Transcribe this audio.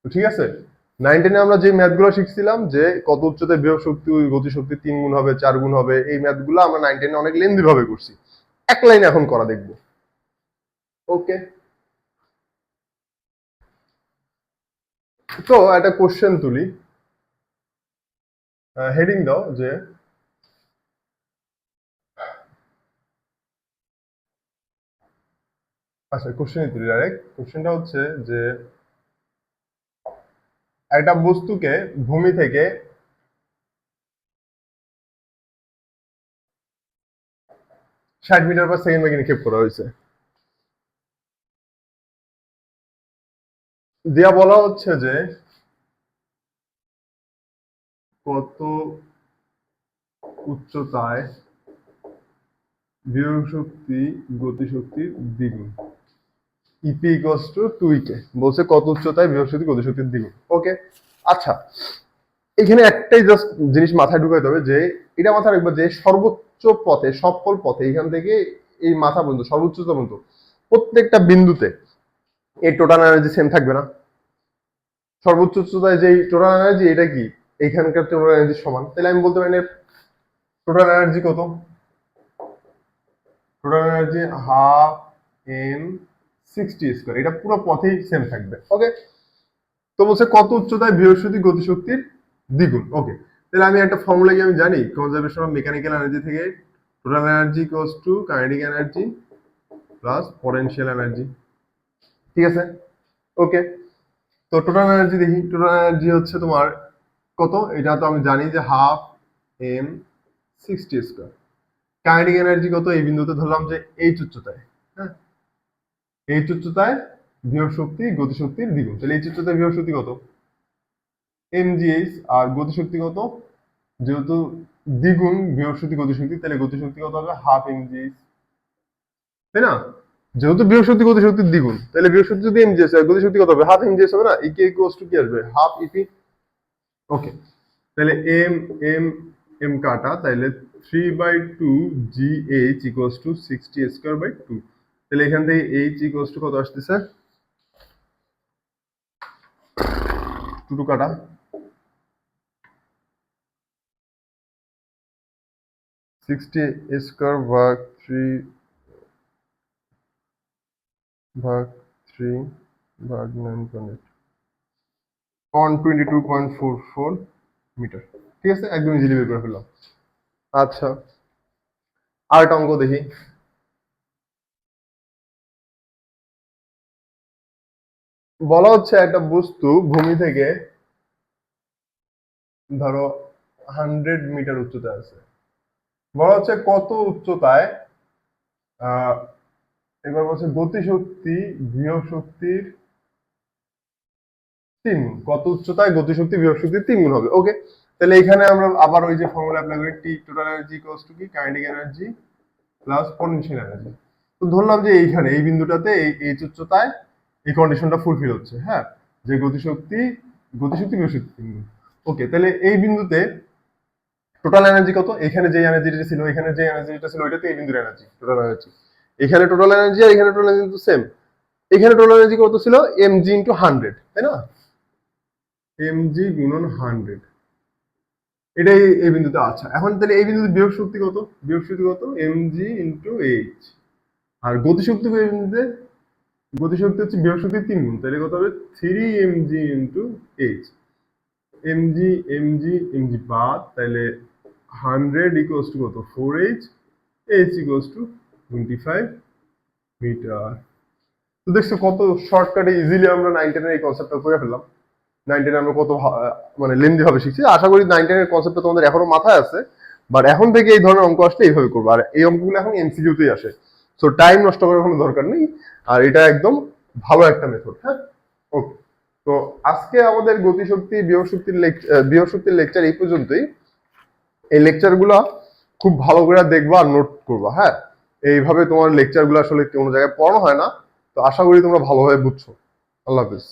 ঠিক আছে, 9-10 আমরা যে ম্যাথগুলো শিখছিলাম যে কত উচ্চতায় বিভব শক্তি গতিশক্তি 3 গুণ হবে 4 গুণ হবে, এই ম্যাথগুলো আমরা 9-10 অনেক লেন্দি ভাবে করছি, এক লাইনে এখন করা দেখবো। ওকে, তো একটা কোশ্চেন তুলি, হেডিং দাও যে আচ্ছা কোশ্চেন তুলি ডাইরেক্ট। কোশ্চেনটা হচ্ছে যে একটা বস্তুকে ভূমি থেকে 60 মিটার/সেকেন্ড বেগে নিক্ষেপ করা হয়েছে, দিয়া বলা হচ্ছে যে কত উচ্চতায় বিভব শক্তি গতিশক্তির দ্বিগুণ, ইপি ইকুয়ালস টু 2 বলছে কত উচ্চতায় বিভব শক্তি গতিশক্তির দ্বিগুণ। ওকে, আচ্ছা এখানে একটাই জাস্ট জিনিস মাথায় ঢুকাইতে হবে যে এটা মাথায় রাখবে যে সর্বোচ্চ পথে সফল পথে এখান থেকে এই মাথা পর্যন্ত সর্বোচ্চ পর্যন্ত প্রত্যেকটা বিন্দুতে এই টোটাল এনার্জি সেম থাকবে না। সর্বোচ্চ উচ্চতায় যে টোটাল এনার্জি এটা কি এইখানকার টোটাল এনার্জি সমান, তাহলে আমি বলতে পারি টোটাল এনার্জি কত, total energy half m 60 square, এটা পুরো পথেই সেম থাকবে। ওকে, তো বলছে কত উচ্চতায় বিভব শক্তি গতিশক্তির দ্বিগুণ। ওকে, তাহলে আমি একটা ফর্মুলা কি আমি জানি, কনজারভেশন অফ মেকানিক্যাল এনার্জি থেকে total energy equals to kinetic energy plus potential energy. ঠিক আছে, ওকে, তো টোটাল এনার্জি দেখি, টোটাল এনার্জি হচ্ছে তোমার কত, এটা তো আমি জানি যে half m 60 square. Kinetic energy কত, এই বিন্দুতে ধরলাম যে এইচ উচ্চতায়, হ্যাঁ এইচ উচ্চতায় বিভব শক্তি গতিশক্তির দ্বিগুণ, তাহলে এইচ উচ্চতায় বিভব শক্তি কত mgh, আর গতিশক্তি কত, যেহেতু দ্বিগুণ বিভব শক্তি গতিশক্তি তাহলে গতিশক্তি কত হবে হাফ mgh, তাই না, যেহেতু বিভব শক্তি গতিশক্তির দ্বিগুণ তাহলে বিভব শক্তি যদি mgh হয় গতিশক্তি কত হবে হাফ mgh হবে না, ইকে ইকুয়ালস টু কি আসবে হাফ ইপি। ওকে, তাহলে এম এম এম কাটা, তাহলে 3/2 gh ইকুয়ালস টু 60 স্কয়ার/2, তাহলে এখান থেকে h ইকুয়ালস টু কত আসতেছে 2 কাটা 60 স্কয়ার/3/9.8 122.44 মিটার। ঠিক আছে, একদম ইজিলি বের করে ফেললাম। আচ্ছা আর একটা অঙ্ক দেখি, বলা হচ্ছে একটা বস্তু ভূমি থেকে ধরো 100 মিটার উচ্চতায় আছে, বলা হচ্ছে কত উচ্চতায় এবার বলছে গতিশক্তি বিভব শক্তির 3 গুণ, কত উচ্চতায় গতিশক্তি বিভব শক্তির 3 গুণ হবে। ওকে, তাহলে এখানে আমরা আবার ওই যে ফর্মুলা অ্যাপ্লাই করি, টি টোটাল এনার্জি ইকুয়ালস টু কি kinetic energy plus potential energy. তো ধরলাম যে এইখানে এই বিন্দুটাতে এই উচ্চতায় এই কন্ডিশনটা ফুলফিল হচ্ছে, হ্যাঁ যে গতিশক্তি গতিশক্তি বিভব শক্তি 3 গুণ। ওকে, তাহলে এই বিন্দুতে টোটাল এনার্জি কত, এখানে যে এনার্জিটা ছিল এখানে যে এনার্জিটা ছিল ওইটাতে এই বিন্দুর এনার্জি টোটাল এনার্জি, এখানে টোটাল এনার্জি আর এখানে টোটাল এনার্জি সেম, এখানে টোটাল এনার্জি কত ছিল mg ইনটু 100, তাই না, mg গুণন 100, এটাই এই বিন্দুতে। আচ্ছা এখন তাহলে এই বিন্দুতে বিভব শক্তি কত, বিভব শক্তি কত mg ইনটু h, আর গতিশক্তি এই বিন্দুতে গতিশক্তি হচ্ছে বিভব শক্তির 3 গুণ, তাহলে কত হবে 3mg into h, mg mg mg বাদ, তাহলে 100 ইকুয়ালস টু কত 4h, h equals to 25 metre. তো দেখছো কত শর্টকাটে ইজিলি আমরা 9-10 এর এই কনসেপ্টটা করে ফেললাম। 9-10 আমরা কত মানে লেন্দি ভাবে শিখছি, আশা করি 9-10 এর কনসেপ্টটা তোমাদের এখনো মাথায় আছে, বাট এখন থেকে এই ধরনের অঙ্ক আসলে এইভাবে করবো, আর এই অঙ্কগুলো এখন এমসিকিউতেই আসে, সো টাইম নষ্ট করার কোনো দরকার নেই, আর এটা একদম ভালো একটা মেথড। হ্যাঁ, ওকে, তো আজকে আমাদের গতিশক্তি বিভব শক্তির লেকচার এই পর্যন্তই। এই লেকচারগুলো খুব ভালো করে দেখবা আর নোট করবা, হ্যাঁ এইভাবে তোমার লেকচারগুলো আসলে কোনো জায়গায় পড়ানো হয় না, তো আশা করি তোমরা ভালোভাবে বুঝছো। আল্লাহ হাফিজ।